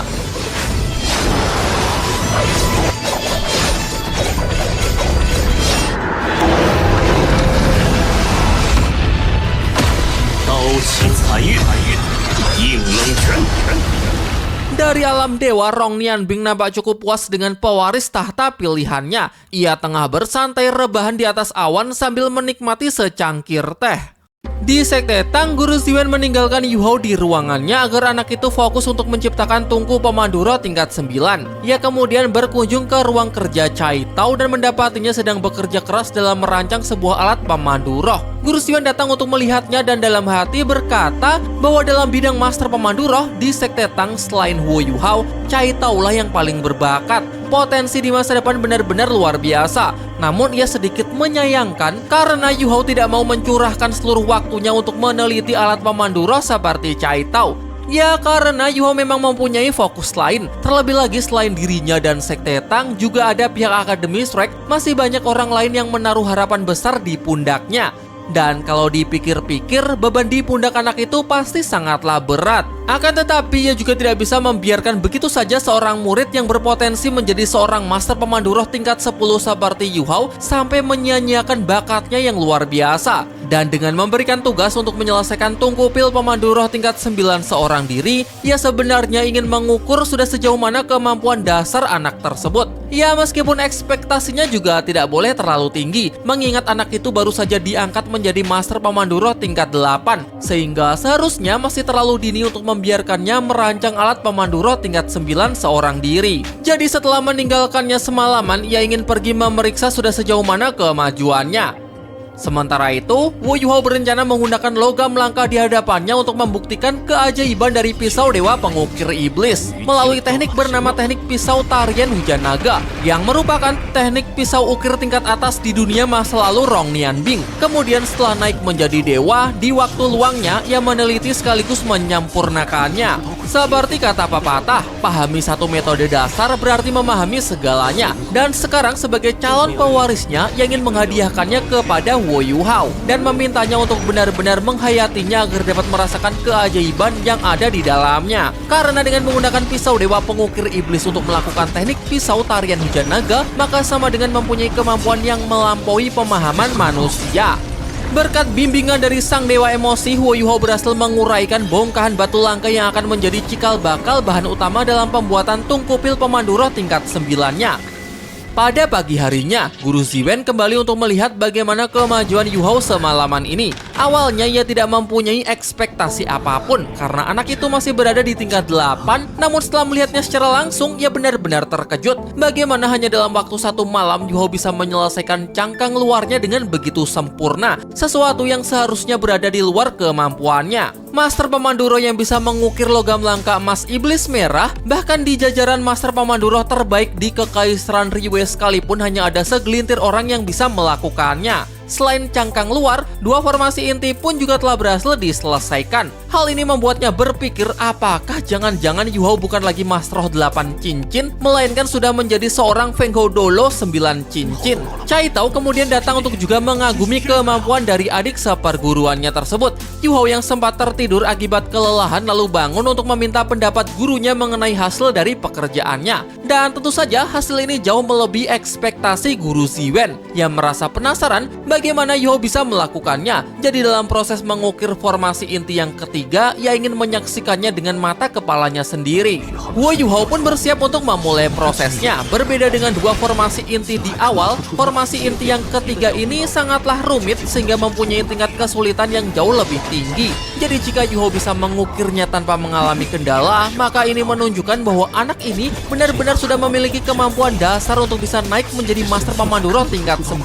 Dari alam dewa, Rong Nianbing nampak cukup puas dengan pewaris tahta pilihannya. Ia tengah bersantai rebahan di atas awan sambil menikmati secangkir teh. Di Sekte Tang, Guru Ziwen meninggalkan Yu Hao di ruangannya agar anak itu fokus untuk menciptakan tungku pemandu roh tingkat 9. Ia kemudian berkunjung ke ruang kerja Cai Tao dan mendapatinya sedang bekerja keras dalam merancang sebuah alat pemandu roh. Guru Ziwen datang untuk melihatnya dan dalam hati berkata bahwa dalam bidang master pemandu roh di Sekte Tang selain Huo Yu Hao, Cai Tao lah yang paling berbakat. Potensi di masa depan benar-benar luar biasa. Namun ia sedikit menyayangkan karena Yu Hao tidak mau mencurahkan seluruh waktunya untuk meneliti alat pemandu roh seperti Cai Tao. Ya karena Yu Hao memang mempunyai fokus lain. Terlebih lagi selain dirinya dan Sekte Tang, juga ada pihak Akademi Shrek. Masih banyak orang lain yang menaruh harapan besar di pundaknya. Dan kalau dipikir-pikir, beban di pundak anak itu pasti sangatlah berat. Akan tetapi ia juga tidak bisa membiarkan begitu saja seorang murid yang berpotensi menjadi seorang master pemandu roh tingkat 10 seperti Yu Hao sampai menyia-nyiakan bakatnya yang luar biasa. Dan dengan memberikan tugas untuk menyelesaikan tungkupil pemandu roh tingkat 9 seorang diri, ia sebenarnya ingin mengukur sudah sejauh mana kemampuan dasar anak tersebut. Ya meskipun ekspektasinya juga tidak boleh terlalu tinggi, mengingat anak itu baru saja diangkat menjadi master pemandu roh tingkat 8, sehingga seharusnya masih terlalu dini untuk membiarkannya merancang alat pemandu roh tingkat 9 seorang diri. Jadi setelah meninggalkannya semalaman, ia ingin pergi memeriksa sudah sejauh mana kemajuannya. Sementara itu, Wu Yuhao berencana menggunakan logam langka di hadapannya untuk membuktikan keajaiban dari pisau Dewa Pengukir Iblis melalui teknik bernama teknik pisau tarian hujan naga, yang merupakan teknik pisau ukir tingkat atas di dunia masa lalu Rong Nianbing. Kemudian setelah naik menjadi dewa, di waktu luangnya ia meneliti sekaligus menyampurnakannya. Seperti kata pepatah, pahami satu metode dasar berarti memahami segalanya. Dan sekarang sebagai calon pewarisnya, ia ingin menghadiahkannya kepada Wu Yuhao dan memintanya untuk benar-benar menghayatinya agar dapat merasakan keajaiban yang ada di dalamnya. Karena dengan menggunakan pisau Dewa Pengukir Iblis untuk melakukan teknik pisau tarian hujan naga, maka sama dengan mempunyai kemampuan yang melampaui pemahaman manusia. Berkat bimbingan dari sang dewa emosi, Wu Yuhao berhasil menguraikan bongkahan batu langka yang akan menjadi cikal bakal bahan utama dalam pembuatan tungkupil pemandu roh tingkat 9-nya. Pada pagi harinya, Guru Ziwen kembali untuk melihat bagaimana kemajuan Yu Hao semalaman ini. Awalnya ia tidak mempunyai ekspektasi apapun karena anak itu masih berada di tingkat 8. Namun setelah melihatnya secara langsung, ia benar-benar terkejut bagaimana hanya dalam waktu satu malam Yu Hao bisa menyelesaikan cangkang luarnya dengan begitu sempurna, sesuatu yang seharusnya berada di luar kemampuannya. Master pemandu roh yang bisa mengukir logam langka emas iblis merah, bahkan di jajaran master pemandu roh terbaik di Kekaisaran Riwei sekalipun hanya ada segelintir orang yang bisa melakukannya. Selain cangkang luar, dua formasi inti pun juga telah berhasil diselesaikan. Hal ini membuatnya berpikir apakah jangan-jangan Yu Hao bukan lagi Master Roh 8 cincin, melainkan sudah menjadi seorang Feng Hou Dolo 9 cincin. Cai Tao kemudian datang untuk juga mengagumi kemampuan dari adik seperguruannya tersebut. Yu Hao yang sempat tertidur akibat kelelahan lalu bangun untuk meminta pendapat gurunya mengenai hasil dari pekerjaannya. Dan tentu saja hasil ini jauh melebihi ekspektasi Guru Ziwen yang merasa penasaran bagaimana Yu Hao bisa melakukannya. Jadi dalam proses mengukir formasi inti yang ketiga, ia ingin menyaksikannya dengan mata kepalanya sendiri. Wu Yuhao pun bersiap untuk memulai prosesnya. Berbeda dengan dua formasi inti di awal, formasi inti yang ketiga ini sangatlah rumit sehingga mempunyai tingkat kesulitan yang jauh lebih tinggi. Jadi jika Yu Hao bisa mengukirnya tanpa mengalami kendala, maka ini menunjukkan bahwa anak ini benar-benar sudah memiliki kemampuan dasar untuk bisa naik menjadi Master Pemandu Roh tingkat 9.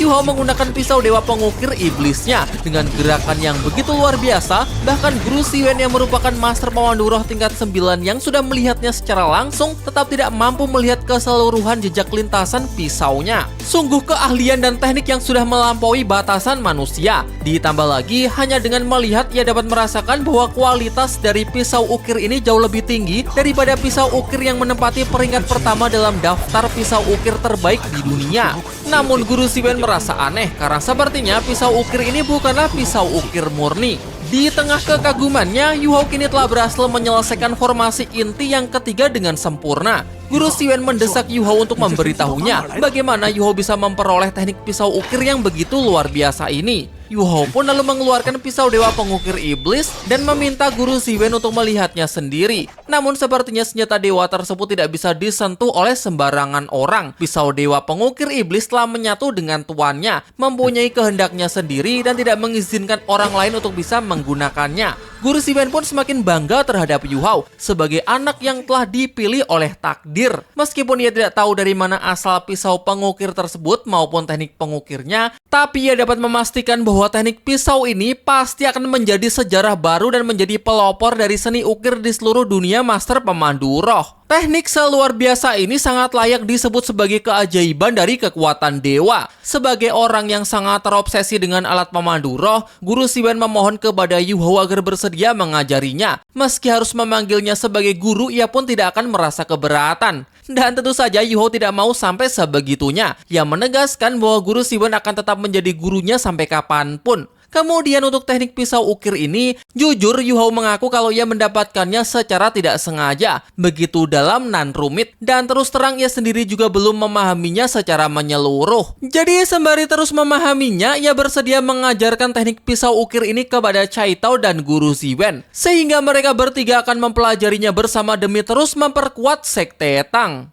Yu Hao menggunakan pisau Dewa Pengukir Iblisnya dengan gerakan yang begitu luar biasa. Bahkan Guru Ziwen yang merupakan Master Pemandu Roh tingkat 9 yang sudah melihatnya secara langsung tetap tidak mampu melihat keseluruhan jejak lintasan pisaunya. Sungguh keahlian dan teknik yang sudah melampaui batasan manusia. Ditambah lagi hanya dengan melihat ia dapat merasakan bahwa kualitas dari pisau ukir ini jauh lebih tinggi daripada pisau ukir yang menempati peringkat pertama dalam daftar pisau ukir terbaik di dunia. Namun Guru Ziwen merasa aneh karena sepertinya pisau ukir ini bukanlah pisau ukir murni. Di tengah kekagumannya, Yu Hao kini telah berhasil menyelesaikan formasi inti yang ketiga dengan sempurna. Guru Ziwen mendesak Yu Hao untuk memberitahunya bagaimana Yu Hao bisa memperoleh teknik pisau ukir yang begitu luar biasa ini. Yu Hao pun lalu mengeluarkan pisau Dewa Pengukir Iblis dan meminta Guru Ziwen untuk melihatnya sendiri. Namun sepertinya senjata dewa tersebut tidak bisa disentuh oleh sembarangan orang. Pisau Dewa Pengukir Iblis telah menyatu dengan tuannya, mempunyai kehendaknya sendiri dan tidak mengizinkan orang lain untuk bisa menggunakannya. Guru Ziwen pun semakin bangga terhadap Yu Hao sebagai anak yang telah dipilih oleh takdir. Meskipun ia tidak tahu dari mana asal pisau pengukir tersebut maupun teknik pengukirnya, tapi ia dapat memastikan bahwa teknik pisau ini pasti akan menjadi sejarah baru dan menjadi pelopor dari seni ukir di seluruh dunia Master Pemandu Roh. Teknik seluar biasa ini sangat layak disebut sebagai keajaiban dari kekuatan dewa. Sebagai orang yang sangat terobsesi dengan alat pemandu roh, Guru Siwen memohon kepada Yu Hao agar bersedia mengajarinya. Meski harus memanggilnya sebagai guru, ia pun tidak akan merasa keberatan. Dan tentu saja Yu Hao tidak mau sampai sebegitunya. Ia menegaskan bahwa Guru Siwen akan tetap menjadi gurunya sampai kapanpun. Kemudian untuk teknik pisau ukir ini, jujur Yu Hao mengaku kalau ia mendapatkannya secara tidak sengaja, begitu dalam nan rumit, dan terus terang ia sendiri juga belum memahaminya secara menyeluruh. Jadi sembari terus memahaminya, ia bersedia mengajarkan teknik pisau ukir ini kepada Cai Tao dan Guru Siwen, sehingga mereka bertiga akan mempelajarinya bersama demi terus memperkuat Sekte Tang.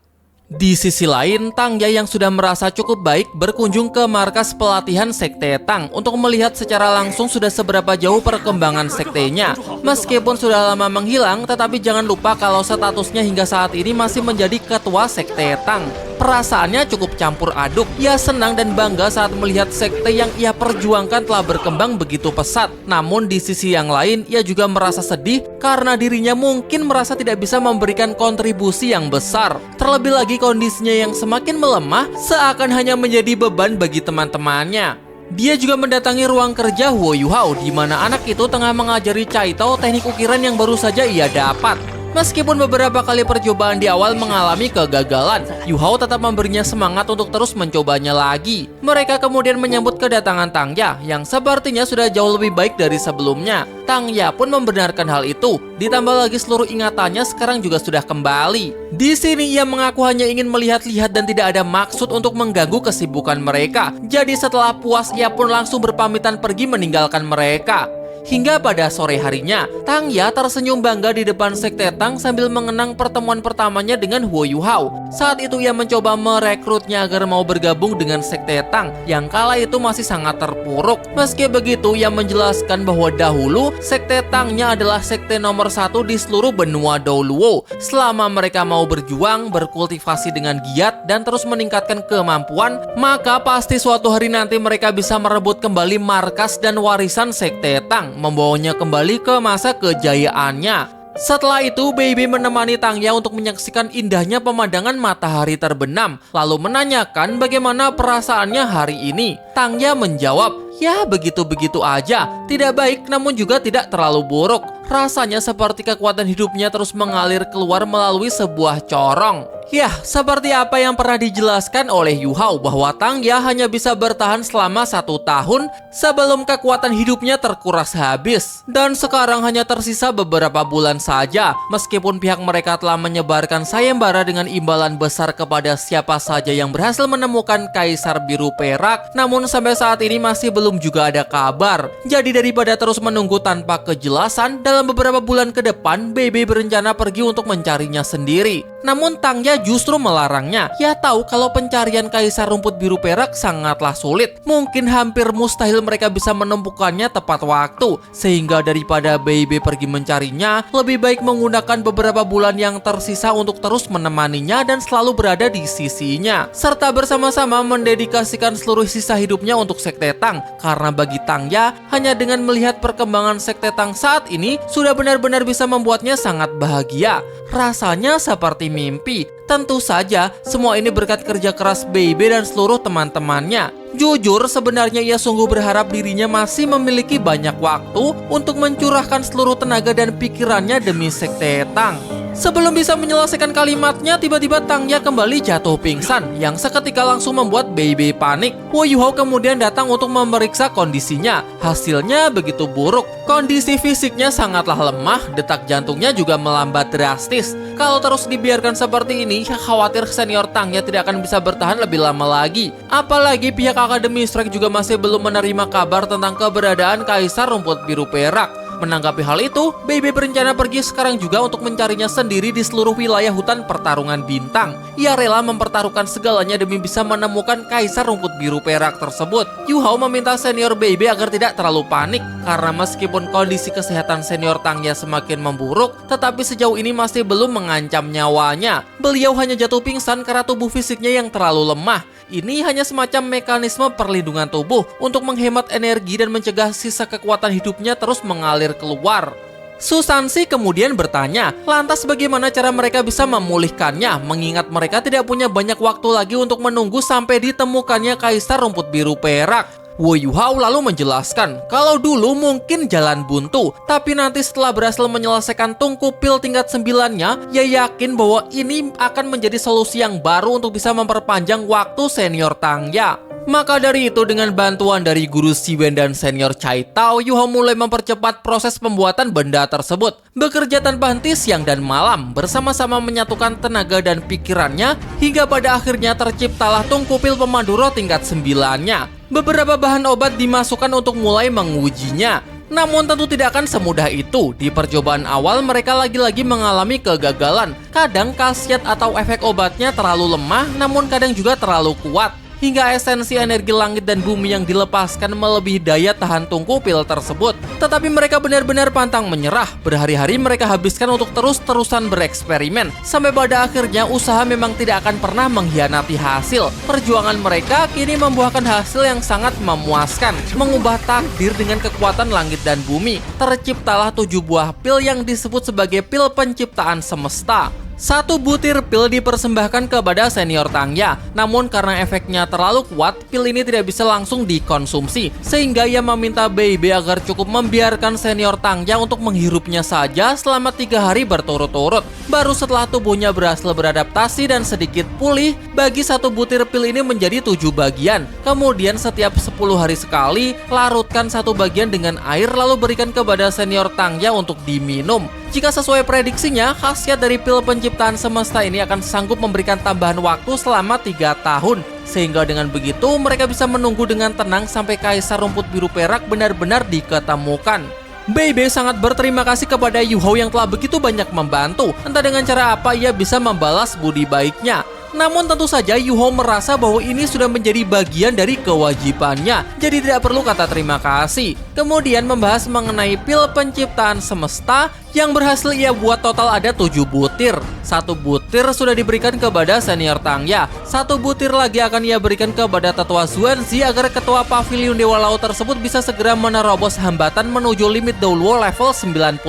Di sisi lain, Tang Ya yang sudah merasa cukup baik berkunjung ke markas pelatihan Sekte Tang untuk melihat secara langsung sudah seberapa jauh perkembangan sektenya. Meskipun sudah lama menghilang, tetapi jangan lupa kalau statusnya hingga saat ini masih menjadi ketua Sekte Tang. Perasaannya cukup campur aduk. Ia senang dan bangga saat melihat sekte yang ia perjuangkan telah berkembang begitu pesat. Namun di sisi yang lain, ia juga merasa sedih karena dirinya mungkin merasa tidak bisa memberikan kontribusi yang besar. Terlebih lagi kondisinya yang semakin melemah seakan hanya menjadi beban bagi teman-temannya. Dia juga mendatangi ruang kerja Huo Yuhao di mana anak itu tengah mengajari Cai Tao teknik ukiran yang baru saja ia dapat. Meskipun beberapa kali percobaan di awal mengalami kegagalan, Yu Hao tetap memberinya semangat untuk terus mencobanya lagi. Mereka kemudian menyambut kedatangan Tang Ya yang sepertinya sudah jauh lebih baik dari sebelumnya. Tang Ya pun membenarkan hal itu, ditambah lagi seluruh ingatannya sekarang juga sudah kembali. Di sini ia mengaku hanya ingin melihat-lihat dan tidak ada maksud untuk mengganggu kesibukan mereka. Jadi setelah puas ia pun langsung berpamitan pergi meninggalkan mereka. Hingga pada sore harinya, Tang Ya tersenyum bangga di depan Sekte Tang sambil mengenang pertemuan pertamanya dengan Huo Yuhao. Saat itu ia mencoba merekrutnya agar mau bergabung dengan Sekte Tang yang kala itu masih sangat terpuruk. Meski begitu, ia menjelaskan bahwa dahulu Sekte Tangnya adalah sekte nomor 1 di seluruh benua Douluo. Selama mereka mau berjuang, berkultivasi dengan giat dan terus meningkatkan kemampuan, maka pasti suatu hari nanti mereka bisa merebut kembali markas dan warisan Sekte Tang, membawanya kembali ke masa kejayaannya. Setelah itu, Baby menemani Tang Ya untuk menyaksikan indahnya pemandangan matahari terbenam, lalu menanyakan bagaimana perasaannya hari ini. Tang Ya menjawab, "Ya begitu-begitu aja, tidak baik namun juga tidak terlalu buruk. Rasanya seperti kekuatan hidupnya terus mengalir keluar melalui sebuah corong." Yah, seperti apa yang pernah dijelaskan oleh Yu Hao bahwa Tang Ya hanya bisa bertahan selama 1 tahun sebelum kekuatan hidupnya terkuras habis. Dan sekarang hanya tersisa beberapa bulan saja. Meskipun pihak mereka telah menyebarkan sayembara dengan imbalan besar kepada siapa saja yang berhasil menemukan Kaisar Biru Perak, namun sampai saat ini masih belum juga ada kabar. Jadi daripada terus menunggu tanpa kejelasan, dalam beberapa bulan ke depan, Baby berencana pergi untuk mencarinya sendiri. Namun Tang Ya justru melarangnya. Ia tahu kalau pencarian Kaisar Rumput Biru Perak sangatlah sulit. Mungkin hampir mustahil mereka bisa menemukannya tepat waktu. Sehingga daripada Baby pergi mencarinya, lebih baik menggunakan beberapa bulan yang tersisa untuk terus menemaninya dan selalu berada di sisinya. Serta bersama-sama mendedikasikan seluruh sisa hidupnya untuk Sekte Tang. Karena bagi Tang Ya, hanya dengan melihat perkembangan Sekte Tang saat ini, sudah benar-benar bisa membuatnya sangat bahagia. Rasanya seperti mimpi. Tentu saja, semua ini berkat kerja keras Baby dan seluruh teman-temannya. Jujur, sebenarnya ia sungguh berharap dirinya masih memiliki banyak waktu untuk mencurahkan seluruh tenaga dan pikirannya demi Sekte Tang. Sebelum bisa menyelesaikan kalimatnya, tiba-tiba Tang Ya kembali jatuh pingsan, yang seketika langsung membuat Baby panik. Huo Yuhao kemudian datang untuk memeriksa kondisinya. Hasilnya begitu buruk. Kondisi fisiknya sangatlah lemah, detak jantungnya juga melambat drastis. Kalau terus dibiarkan seperti ini, khawatir senior Tang Ya tidak akan bisa bertahan lebih lama lagi. Apalagi pihak Akademi Strike juga masih belum menerima kabar tentang keberadaan Kaisar Rumput Biru Perak. Menanggapi hal itu, Baby berencana pergi sekarang juga untuk mencarinya sendiri di seluruh wilayah hutan pertarungan bintang. Ia rela mempertaruhkan segalanya demi bisa menemukan Kaisar Rumput Biru Perak tersebut. Yu Hao meminta senior Baby agar tidak terlalu panik, karena meskipun kondisi kesehatan senior Tang Ya semakin memburuk, tetapi sejauh ini masih belum mengancam nyawanya. Beliau hanya jatuh pingsan karena tubuh fisiknya yang terlalu lemah. Ini hanya semacam mekanisme perlindungan tubuh untuk menghemat energi dan mencegah sisa kekuatan hidupnya terus mengalir keluar. Susansi kemudian bertanya, lantas bagaimana cara mereka bisa memulihkannya, mengingat mereka tidak punya banyak waktu lagi untuk menunggu sampai ditemukannya Kaisar Rumput Biru Perak. Wu Yuhao lalu menjelaskan kalau dulu mungkin jalan buntu, tapi nanti setelah berhasil menyelesaikan tungku pil tingkat 9-nya, ia yakin bahwa ini akan menjadi solusi yang baru untuk bisa memperpanjang waktu senior Tang Ya. Maka dari itu, dengan bantuan dari guru Siwen dan senior Cai Tao, Yuhao mulai mempercepat proses pembuatan benda tersebut. Bekerja tanpa henti siang dan malam, bersama-sama menyatukan tenaga dan pikirannya, hingga pada akhirnya terciptalah tungku pil pemandu roh tingkat 9-nya. Beberapa bahan obat dimasukkan untuk mulai mengujinya. Namun tentu tidak akan semudah itu. Di percobaan awal mereka lagi-lagi mengalami kegagalan. Kadang khasiat atau efek obatnya terlalu lemah, namun kadang juga terlalu kuat. Hingga esensi energi langit dan bumi yang dilepaskan melebihi daya tahan tungku pil tersebut. Tetapi mereka benar-benar pantang menyerah. Berhari-hari mereka habiskan untuk terus-terusan bereksperimen. Sampai pada akhirnya usaha memang tidak akan pernah mengkhianati hasil. Perjuangan mereka kini membuahkan hasil yang sangat memuaskan. Mengubah takdir dengan kekuatan langit dan bumi. Terciptalah 7 buah pil yang disebut sebagai pil penciptaan semesta. 1 butir pil dipersembahkan kepada senior Tang Ya. Namun karena efeknya terlalu kuat, pil ini tidak bisa langsung dikonsumsi. Sehingga ia meminta Bei Bei agar cukup membiarkan senior Tang Ya untuk menghirupnya saja selama 3 hari berturut-turut. Baru setelah tubuhnya berhasil beradaptasi dan sedikit pulih, bagi 1 butir pil ini menjadi 7 bagian. Kemudian setiap 10 hari sekali, larutkan 1 bagian dengan air lalu berikan kepada senior Tang Ya untuk diminum. Jika sesuai prediksinya, khasiat dari pil penciptaan semesta ini akan sanggup memberikan tambahan waktu selama 3 tahun. Sehingga dengan begitu, mereka bisa menunggu dengan tenang sampai Kaisar Rumput Biru Perak benar-benar diketemukan. Bei Bei sangat berterima kasih kepada Yuhao yang telah begitu banyak membantu. Entah dengan cara apa ia bisa membalas budi baiknya. Namun tentu saja Yuhao merasa bahwa ini sudah menjadi bagian dari kewajibannya, jadi tidak perlu kata terima kasih. Kemudian membahas mengenai pil penciptaan semesta yang berhasil ia buat total ada 7 butir. 1 butir sudah diberikan kepada senior Tang Ya. 1 butir lagi akan ia berikan kepada tetua Xuanzi agar ketua pavilion Dewa Laut tersebut bisa segera menerobos hambatan menuju limit Douluo level 99.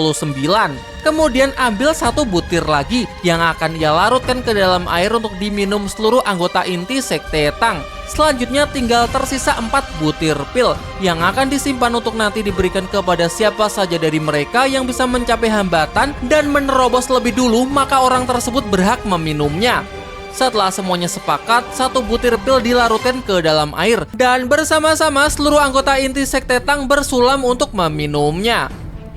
Kemudian ambil 1 butir lagi yang akan ia larutkan ke dalam air untuk diminum seluruh anggota inti Sekte Tang. Selanjutnya tinggal tersisa 4 butir pil yang akan disimpan untuk nanti diberikan kepada siapa saja dari mereka yang bisa mencapai hambatan dan menerobos lebih dulu, maka orang tersebut berhak meminumnya. Setelah semuanya sepakat, 1 butir pil dilarutkan ke dalam air dan bersama-sama seluruh anggota inti Sekte Tang bersulam untuk meminumnya.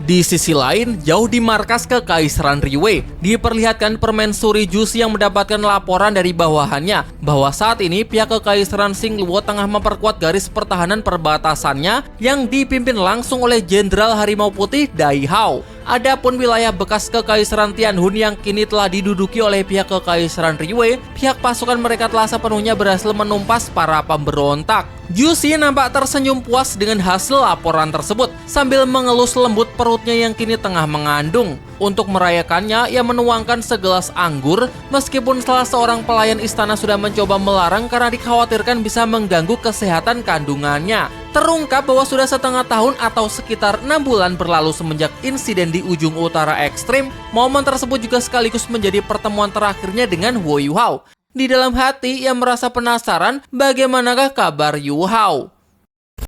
Di sisi lain, jauh di markas Kekaisaran Riwei, diperlihatkan permaisuri Jusi yang mendapatkan laporan dari bawahannya bahwa saat ini pihak Kekaisaran Xingluo tengah memperkuat garis pertahanan perbatasannya yang dipimpin langsung oleh Jenderal Harimau Putih Dai Hao. Adapun wilayah bekas Kekaisaran Tianhun yang kini telah diduduki oleh pihak Kekaisaran Riwei, pihak pasukan mereka telah sepenuhnya berhasil menumpas para pemberontak. Jusi nampak tersenyum puas dengan hasil laporan tersebut sambil mengelus lembut perutnya yang kini tengah mengandung. Untuk merayakannya, ia menuangkan segelas anggur meskipun salah seorang pelayan istana sudah mencoba melarang karena dikhawatirkan bisa mengganggu kesehatan kandungannya. Terungkap bahwa sudah setengah tahun atau sekitar 6 bulan berlalu semenjak insiden di ujung utara ekstrim. Momen tersebut juga sekaligus menjadi pertemuan terakhirnya dengan Wu Yuhao. Di dalam hati ia merasa penasaran bagaimanakah kabar Yuhao.